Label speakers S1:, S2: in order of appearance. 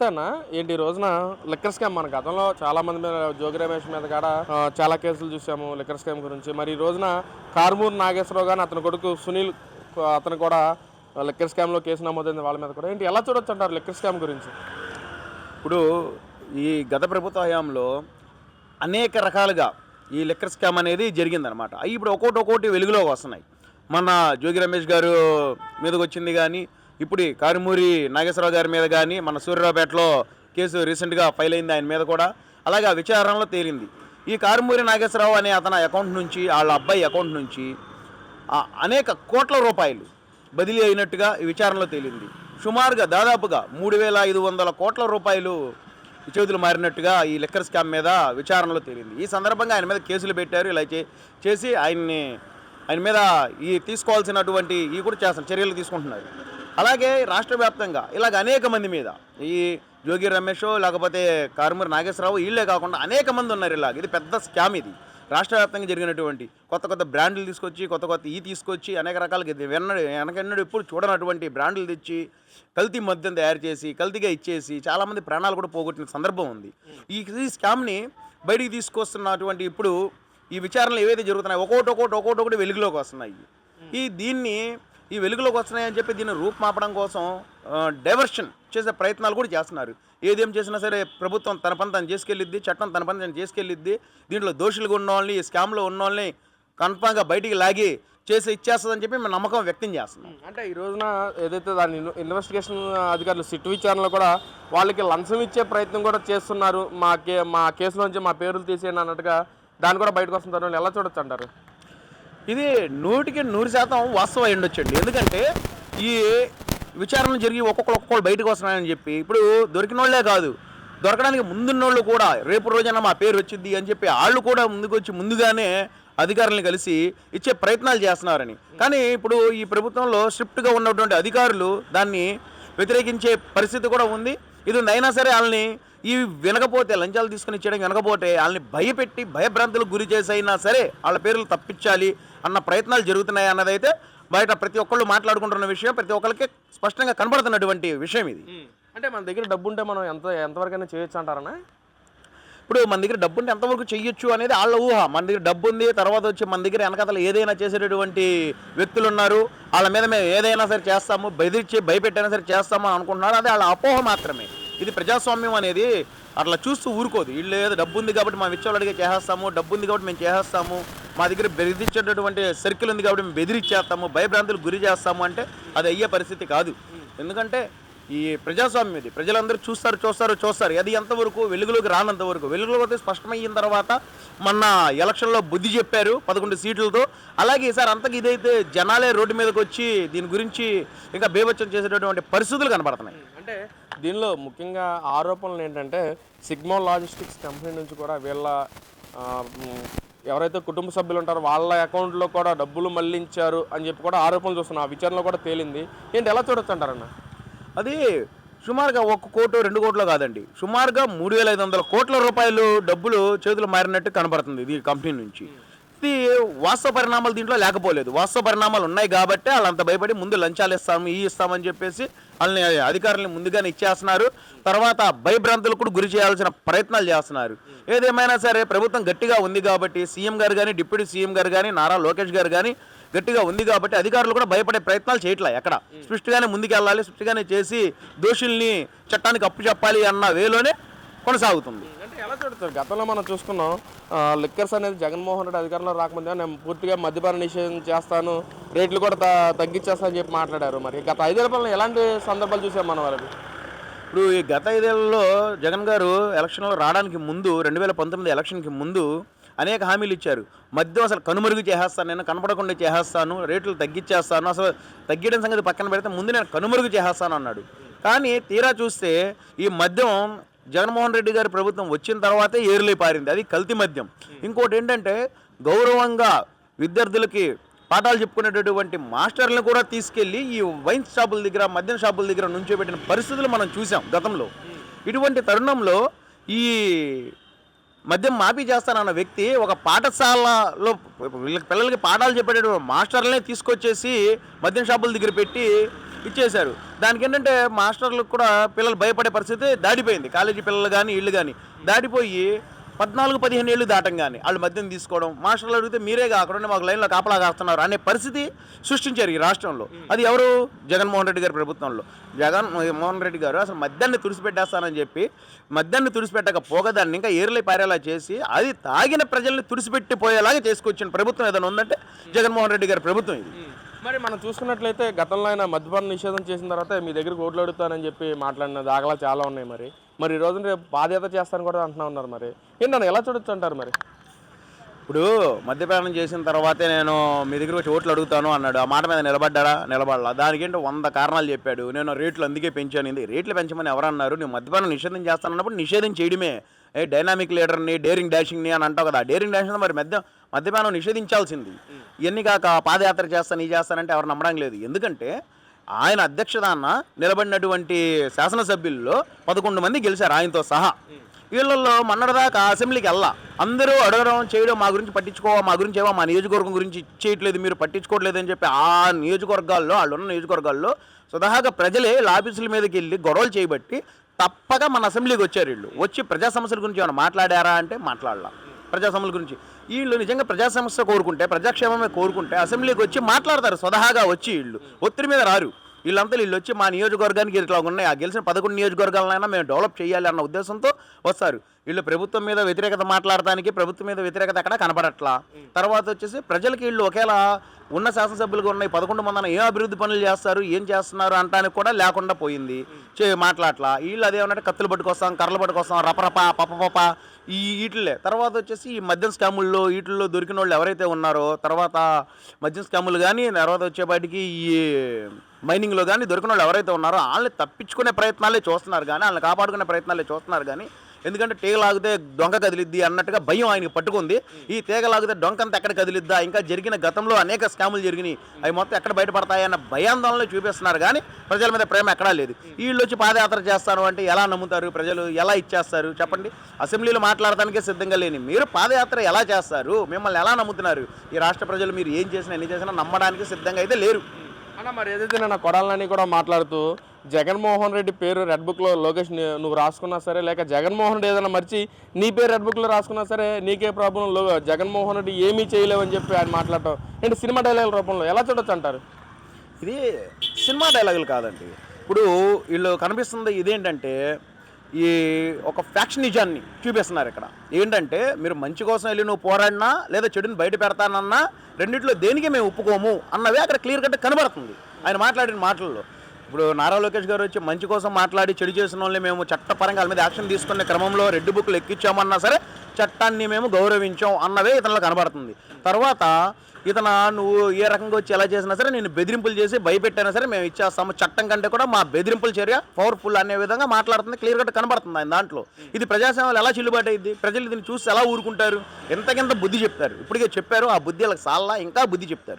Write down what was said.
S1: అంతేనా? ఏంటి ఈ రోజున లిక్కర్ స్కామ్ మన గతంలో చాలా మంది మీద జోగి రమేష్ మీద కూడా చాలా కేసులు చూసాము లిక్కర్ స్కామ్ గురించి. మరి ఈ రోజున కారుమూరి నాగేశ్వరరావు గాని, అతని కొడుకు సునీల్ అతను కూడా లిక్కర్ స్కామ్‌లో కేసు నమోదైంది వాళ్ళ మీద కూడా. ఏంటి ఎలా చూడొచ్చంటారు లిక్కర్ స్కామ్ గురించి?
S2: ఇప్పుడు ఈ గత ప్రభుత్వ హయాంలో అనేక రకాలుగా ఈ లిక్కర్ స్కామ్ అనేది జరిగిందనమాట. అయి ఇప్పుడు ఒక్కోటి వెలుగులోకి వస్తున్నాయి. మొన్న జోగి రమేష్ గారు మీదకొచ్చింది గానీ, ఇప్పుడు ఈ కారుమూరి నాగేశ్వరరావు గారి మీద గానీ, మన సూర్యారావుపేటలో కేసు రీసెంట్‌గా ఫైల్ అయింది ఆయన మీద కూడా. అలాగే ఆ విచారణలో తేలింది. ఈ కారుమూరి నాగేశ్వరరావు అనే అతని అకౌంట్ నుంచి, ఆళ్ళ అబ్బాయి అకౌంట్ నుంచి అనేక కోట్ల రూపాయలు బదిలీ అయినట్టుగా ఈ విచారణలో తేలింది. సుమారుగా దాదాపుగా 3,500 కోట్ల రూపాయలు చేతులు మారినట్టుగా ఈ లిక్కర్ స్కామ్ మీద విచారణలో తేలింది. ఈ సందర్భంగా ఆయన మీద కేసులు పెట్టారు. ఇలా చేసి ఆయన మీద ఈ తీసుకోవాల్సినటువంటి ఈ కూడా చేస్తున్నారు, చర్యలు తీసుకుంటున్నారు. అలాగే రాష్ట్ర వ్యాప్తంగా ఇలాగ అనేక మంది మీద ఈ జోగి రమేష్ లేకపోతే కారుమూరి నాగేశ్వరరావు వీళ్ళే కాకుండా అనేక మంది ఉన్నారు. ఇలాగ ఇది పెద్ద స్కామ్. ఇది రాష్ట్ర వ్యాప్తంగా జరిగినటువంటి కొత్త బ్రాండ్లు తీసుకొచ్చి కొత్త తీసుకొచ్చి అనేక రకాలుగా వెనకెన్నడూ ఎప్పుడు చూడనటువంటి బ్రాండ్లు తెచ్చి కల్తీ మద్యం తయారు చేసి కల్తీగా ఇచ్చేసి చాలామంది ప్రాణాలు కూడా పోగొట్టిన సందర్భం ఉంది. ఈ స్కామ్ని బయటికి తీసుకొస్తున్నటువంటి ఇప్పుడు ఈ విచారణలు ఏవైతే జరుగుతున్నాయి ఒక్కొక్కటి వెలుగులోకి వస్తున్నాయి. ఈ వెలుగులోకి వస్తున్నాయని చెప్పి దీన్ని రూపుమాపడం కోసం డైవర్షన్ చేసే ప్రయత్నాలు కూడా చేస్తున్నారు. ఏదేం చేసినా సరే ప్రభుత్వం తన పని తను చేసుకెళ్ళిద్ది, చట్టం తన పని తను చేసుకెళ్ళిద్ది. దీంట్లో దోషులుగా ఉన్న వాళ్ళని, ఈ స్కామ్లో ఉన్న వాళ్ళని కన్ఫామ్గా బయటికి లాగి ఇచ్చేస్తుందని చెప్పి మేము నమ్మకం వ్యక్తం చేస్తున్నాం.
S1: అంటే ఈ రోజున ఏదైతే దాని ఇన్వెస్టిగేషన్ అధికారులు సిట్ విచారణలో కూడా వాళ్ళకి లంచం ఇచ్చే ప్రయత్నం కూడా చేస్తున్నారు. మా కేసులోంచి మా పేర్లు తీసేయండి అన్నట్టుగా దాన్ని కూడా బయటకు వస్తుంటారు. ఎలా చూడొచ్చు అంటారు?
S2: ఇది 100% వాస్తవం అయి ఉండొచ్చండి. ఎందుకంటే ఈ విచారణ జరిగి ఒక్కొక్కరు బయటకు వస్తున్నాయని చెప్పి ఇప్పుడు దొరికిన వాళ్ళే కాదు, దొరకడానికి ముందున్నోళ్ళు కూడా రేపు రోజైనా మా పేరు వచ్చింది అని చెప్పి వాళ్ళు కూడా ముందుగానే అధికారులను కలిసి ఇచ్చే ప్రయత్నాలు చేస్తున్నారని. కానీ ఇప్పుడు ఈ ప్రభుత్వంలో స్ట్రిక్ట్గా ఉన్నటువంటి అధికారులు దాన్ని వ్యతిరేకించే పరిస్థితి కూడా ఉంది. ఇది ఉందైనా సరే వాళ్ళని వినకపోతే, లంచాలు తీసుకుని ఇచ్చేయడం వినకపోతే వాళ్ళని భయపెట్టి భయభ్రాంతులకు గురి చేసి అయినా సరే వాళ్ళ పేర్లు తప్పించాలి అన్న ప్రయత్నాలు జరుగుతున్నాయి అన్నదైతే బయట ప్రతి ఒక్కళ్ళు మాట్లాడుకుంటున్న విషయం, ప్రతి ఒక్కరికి స్పష్టంగా కనబడుతున్నటువంటి విషయం ఇది.
S1: అంటే మన దగ్గర డబ్బు ఉంటే మనం ఎంతవరకైనా చేయొచ్చు అంటారనా?
S2: ఇప్పుడు మన దగ్గర డబ్బు ఉంటే ఎంతవరకు చెయ్యొచ్చు అనేది వాళ్ళ ఊహ. మన దగ్గర డబ్బు ఉంది, తర్వాత వచ్చి మన దగ్గర వెనకాతలు ఏదైనా చేసేటటువంటి వ్యక్తులు ఉన్నారు, వాళ్ళ మీద మేము ఏదైనా సరే చేస్తాము, బెదిరించి భయపెట్టైనా సరే చేస్తాము అని అనుకుంటున్నారు. అది వాళ్ళ అపోహ మాత్రమే. ఇది ప్రజాస్వామ్యం అనేది అట్లా చూస్తూ ఊరుకోదు. వీళ్ళు ఏదో డబ్బు ఉంది కాబట్టి మా విచ్చోళ్ళు అడిగే చేసేస్తాము, డబ్బు ఉంది కాబట్టి మేము చేసేస్తాము, మా దగ్గర బెదిరించేటటువంటి సర్కిల్ ఉంది కాబట్టి మేము బెదిరించేస్తాము, భయభ్రాంతులకు గురి చేస్తాము అంటే అది అయ్యే పరిస్థితి కాదు. ఎందుకంటే ఈ ప్రజాస్వామ్యం ఇది ప్రజలందరూ చూస్తారు. అది ఎంతవరకు వెలుగులోకి రానంత వరకు. వెలుగులోకి వస్తే స్పష్టమయ్యిన తర్వాత మొన్న ఎలక్షన్లో బుద్ధి చెప్పారు 11 సీట్లతో. అలాగే ఈసారి అంతకు ఇదైతే జనాలే రోడ్డు మీదకి వచ్చి దీని గురించి ఇంకా బేభత్సం చేసేటటువంటి పరిస్థితులు కనబడుతున్నాయి.
S1: అంటే దీనిలో ముఖ్యంగా ఆరోపణలు ఏంటంటే సిగ్మా లాజిస్టిక్స్ కంపెనీ నుంచి కూడా వీళ్ళ ఎవరైతే కుటుంబ సభ్యులు ఉంటారో వాళ్ళ అకౌంట్లో కూడా డబ్బులు మళ్లించారు అని చెప్పి కూడా ఆరోపణలు చూస్తున్నాం. ఆ విచారణలో కూడా తేలింది. ఏంటి ఎలా చూడొచ్చు అంటారన్న?
S2: అది సుమారుగా 1 కోటి 2 కోట్లు కాదండి, సుమారుగా 3,500 కోట్ల రూపాయలు డబ్బులు చేతులు మారినట్టు కనబడుతుంది ఈ కంపెనీ నుంచి. ఇది వాస్తవ పరిణామాలు దీంట్లో లేకపోలేదు. వాస్తవ పరిణామాలు ఉన్నాయి కాబట్టి వాళ్ళు అంత భయపడి ముందు లంచాలు ఇస్తామని చెప్పేసి వాళ్ళని అధికారులను ముందుగానే ఇచ్చేస్తున్నారు. తర్వాత భయభ్రాంతులకు కూడా గురి చేయాల్సిన ప్రయత్నాలు చేస్తున్నారు. ఏదేమైనా సరే ప్రభుత్వం గట్టిగా ఉంది కాబట్టి సీఎం గారు కానీ, డిప్యూటీ సీఎం గారు కానీ, నారా లోకేష్ గారు కానీ గట్టిగా ఉంది కాబట్టి అధికారులు కూడా భయపడే ప్రయత్నాలు చేయట్లే. ఎక్కడ స్పష్టంగానే ముందుకెళ్ళాలి, స్పష్టంగానే చేసి దోషుల్ని చట్టానికి అప్పు చెప్పాలి అన్న వేలోనే కొనసాగుతుంది.
S1: అంటే ఎలా చూడతారు? గతంలో మనం చూసుకున్నాం లిక్కర్స్ అనేది జగన్మోహన్ రెడ్డి అధికారంలో రాకముందే నేను పూర్తిగా మద్యపాన నిషేధం చేస్తాను, రేట్లు కూడా తగ్గించేస్తాను అని చెప్పి మాట్లాడారు. మరి గత 5 ఏళ్లలో ఎలాంటి సందర్భాలు చూసాం మనం వాళ్ళకి?
S2: ఇప్పుడు ఈ గత 5 ఏళ్లలో జగన్ గారు ఎలక్షన్లో రావడానికి ముందు 2019 ఎలక్షన్కి ముందు అనేక హామీలు ఇచ్చారు. మద్యం అసలు కనుమరుగు చేసేస్తాను, నేను కనపడకుండా చేసేస్తాను, రేట్లు తగ్గించేస్తాను, అసలు తగ్గించడం సంగతి పక్కన పెడితే ముందు నేను కనుమరుగు చేసేస్తాను అన్నాడు. కానీ తీరా చూస్తే ఈ మద్యం జగన్మోహన్ రెడ్డి గారి ప్రభుత్వం వచ్చిన తర్వాతే ఏరులై పారింది. అది కల్తీ మద్యం. ఇంకోటి ఏంటంటే గౌరవంగా విద్యార్థులకి పాఠాలు చెప్పుకునేటటువంటి మాస్టర్లను కూడా తీసుకెళ్ళి ఈ వైన్ షాపుల దగ్గర, మద్యం షాపుల దగ్గర నుంచోబెట్టిన పరిస్థితులు మనం చూసాం గతంలో. ఇటువంటి తరుణంలో ఈ మద్యం మాఫీ చేస్తానన్న వ్యక్తి ఒక పాఠశాలలో పిల్లలకి పాఠాలు చెప్పేటటువంటి మాస్టర్లనే తీసుకొచ్చేసి మద్యం షాపుల దగ్గర పెట్టి ఇచ్చేశారు. దానికి ఏంటంటే మాస్టర్లకు కూడా పిల్లలు భయపడే పరిస్థితి దాటిపోయింది. కాలేజీ పిల్లలు కానీ ఇళ్ళు కానీ దాటిపోయి 14-15 ఏళ్ళు దాటంగానే వాళ్ళు మద్యం తీసుకోవడం, మాస్టర్లు అడిగితే మీరే కాకుండా మాకు లైన్లో కాపలా కాస్తున్నారు అనే పరిస్థితి సృష్టించారు ఈ రాష్ట్రంలో. అది ఎవరు? జగన్మోహన్ రెడ్డి గారి ప్రభుత్వంలో. జగన్మోహన్ రెడ్డి గారు అసలు మద్యాన్ని తుడిసిపెట్టేస్తానని చెప్పి మద్యాన్ని తుడిసిపెట్టక పోగదాన్ని ఇంకా ఏర్లై పారేలా చేసి అది తాగిన ప్రజల్ని తుడిసిపెట్టిపోయేలాగా చేసుకొచ్చిన ప్రభుత్వం ఏదైనా ఉందంటే జగన్మోహన్ రెడ్డి గారి ప్రభుత్వం ఇది.
S1: మరి మనం చూసుకున్నట్లయితే గతంలో ఆయన మద్యపాన నిషేధం చేసిన తర్వాత మీ దగ్గరికి ఓట్లు అడుగుతానని చెప్పి మాట్లాడిన దాఖలాలు చాలా ఉన్నాయి. మరి ఈ రోజున రేపు పాదయాత్ర చేస్తాను కూడా అంటున్నా ఉన్నారు. మరి ఏంటన్నా ఎలా చూడొచ్చు అంటారు? మరి
S2: ఇప్పుడు మద్యపానం చేసిన తర్వాతే నేను మీ దగ్గర వచ్చి ఓట్లు అడుగుతాను అన్నాడు. ఆ మాట మీద నిలబడాలా? దానికేంటో 100 కారణాలు చెప్పాడు. నేను రేట్లు అందుకే పెంచాను. రేట్లు పెంచమని ఎవరన్నారు? నువ్వు మద్యపానం నిషేధం చేస్తానన్నప్పుడు నిషేధం చేయడమే. డైనామిక్ లీడర్ని, డేరింగ్ డాషింగ్ని అని అంటావు కదా. డేరింగ్ డాషింగ్ మరి మద్యపానం నిషేధించాల్సింది. ఇవన్నీ కాక పాదయాత్ర చేస్తాను ఈ చేస్తానంటే ఎవరు నమ్మడం లేదు. ఎందుకంటే ఆయన అధ్యక్షతాన నిలబడినటువంటి శాసనసభ్యుల్లో 11 మంది గెలిచారు ఆయనతో సహా. వీళ్ళల్లో మొన్నటిదాకా అసెంబ్లీకి వెళ్ళా. అందరూ అడగడం చేయడం, మా గురించి పట్టించుకోవా, మా గురించి ఏవో, మా నియోజకవర్గం గురించి చేయట్లేదు, మీరు పట్టించుకోవట్లేదు అని చెప్పి ఆ నియోజకవర్గాల్లో, వాళ్ళు ఉన్న నియోజకవర్గాల్లో స్వతహాగా ప్రజలే ఆఫీసుల మీదకి వెళ్ళి గొడవలు చేయబట్టి తప్పక మన అసెంబ్లీకి వచ్చారు. వీళ్ళు వచ్చి ప్రజా సమస్యల గురించి ఏమైనా మాట్లాడారా అంటే మాట్లాడాల. ప్రజా సమస్యల గురించి వీళ్ళు నిజంగా ప్రజా సమస్య కోరుకుంటే, ప్రజాక్షేమమే కోరుకుంటే అసెంబ్లీకి వచ్చి మాట్లాడతారు. స్వతహాగా వచ్చి వీళ్ళు ఒత్తిడి మీద రారు. వీళ్ళు వచ్చి మా నియోజకవర్గానికి ఇట్లా ఉన్నాయి, ఆ గెలిచిన 11 నియోజకవర్గాలనైనా మేము డెవలప్ చేయాలి అన్న ఉద్దేశంతో వస్తారు. వీళ్ళు ప్రభుత్వం మీద వ్యతిరేకత మాట్లాడటానికి ప్రభుత్వం మీద వ్యతిరేకత ఎక్కడ కనపడట్లా. తర్వాత వచ్చేసి ప్రజలకి వీళ్ళు ఒకేలా ఉన్న శాసనసభ్యులుగా ఉన్నాయి 11 మంది ఏం అభివృద్ధి పనులు చేస్తారు, ఏం చేస్తున్నారు అంటానికి కూడా లేకుండా పోయింది. మాట్లాడలా. వీళ్ళు అదేమన్నట్టు కత్తులు పట్టుకొస్తాం, కర్రలు పట్టుకొస్తాం, రపరప పపపప ఈ వీటిలే. తర్వాత వచ్చేసి ఈ మద్యం స్కాముల్లో వీటిల్లో దొరికిన వాళ్ళు ఎవరైతే ఉన్నారో, తర్వాత మద్యం స్కాములు కానీ, తర్వాత వచ్చేపాటికి ఈ మైనింగ్లో కానీ దొరికిన వాళ్ళు ఎవరైతే ఉన్నారో వాళ్ళని తప్పించుకునే ప్రయత్నాలే చూస్తున్నారు కానీ, వాళ్ళని కాపాడుకునే ప్రయత్నాలే చూస్తున్నారు కానీ. ఎందుకంటే తీగ లాగితే డొంక కదిలిద్ది అన్నట్టుగా భయం ఆయనకి పట్టుకుంది. ఈ తీగ లాగితే డొంక అంతా ఎక్కడ కదిలిద్దా, ఇంకా జరిగిన గతంలో అనేక స్కాములు జరిగినాయి, అవి మొత్తం ఎక్కడ బయటపడతాయన్న భయాందోళనలో చూపిస్తున్నారు కానీ ప్రజల మీద ప్రేమ ఎక్కడా లేదు. వీళ్ళు వచ్చి పాదయాత్ర చేస్తాను అంటే ఎలా నమ్ముతారు ప్రజలు? ఎలా ఇచ్చేస్తారు చెప్పండి? అసెంబ్లీలో మాట్లాడటానికే సిద్ధంగా లేని మీరు పాదయాత్ర ఎలా చేస్తారు? మిమ్మల్ని ఎలా నమ్ముతున్నారు ఈ రాష్ట్ర ప్రజలు? మీరు ఏం చేసినా ఎన్ని చేసినా నమ్మడానికి సిద్ధంగా అయితే లేరు
S1: అన్న. మరి ఏదైతే నేను కొడాలని కూడా మాట్లాడుతూ జగన్మోహన్ రెడ్డి పేరు రెడ్ బుక్లో లోకేష్ నువ్వు రాసుకున్నా సరే, లేక జగన్మోహన్ రెడ్డి ఏదైనా మర్చి నీ పేరు రెడ్ బుక్లో రాసుకున్నా సరే నీకే ప్రాబ్లం, జగన్మోహన్ రెడ్డి ఏమీ చేయలేవని చెప్పి ఆయన మాట్లాడటం ఏంటి సినిమా డైలాగుల రూపంలో ఎలా చూడొచ్చు అంటారు?
S2: ఇది సినిమా డైలాగులు కాదండి. ఇప్పుడు వీళ్ళు కనిపిస్తుంది ఇదేంటంటే ఈ ఒక ఫ్యాక్షనిజాన్ని చూపిస్తున్నారు ఇక్కడ. ఏంటంటే మీరు మంచి కోసం వెళ్ళి నువ్వు పోరాడినా లేదా చెడుని బయట పెడతానన్నా రెండిట్లో దేనికి మేము ఒప్పుకోము అన్నవే అక్కడ క్లియర్ కట్ కనబడుతుంది ఆయన మాట్లాడిన మాటల్లో. ఇప్పుడు నారా లోకేష్ గారు వచ్చి మంచి కోసం మాట్లాడి చెడు చేసిన వాళ్ళని మేము చట్టపరంగా వాళ్ళ మీద యాక్షన్ తీసుకునే క్రమంలో రెడ్ బుక్లు ఎక్కించామన్నా సరే చట్టాన్ని మేము గౌరవించాం అన్నవే ఇతనిలో కనబడుతుంది. తర్వాత ఇతను నువ్వు ఏ రకంగా వచ్చి ఎలా చేసినా సరే నేను బెదిరింపులు చేసి భయపెట్టైనా సరే మేము ఇచ్చేస్తాము, చట్టం కంటే కూడా మా బెదిరింపుల చర్య పవర్ఫుల్ అనే విధంగా మాట్లాడుతుంది. క్లియర్ కట్ కనబడుతుంది ఆయన దాంట్లో. ఇది ప్రజాసేవలు ఎలా చెల్లుబాటు అయింది? ప్రజలు దీన్ని చూసి ఎలా ఊరుకుంటారు? ఎంతకెంత బుద్ధి చెప్తారు? ఇప్పటికే చెప్పారు, ఆ బుద్ధి వాళ్ళకి సాల్లా ఇంకా బుద్ధి చెప్తారు.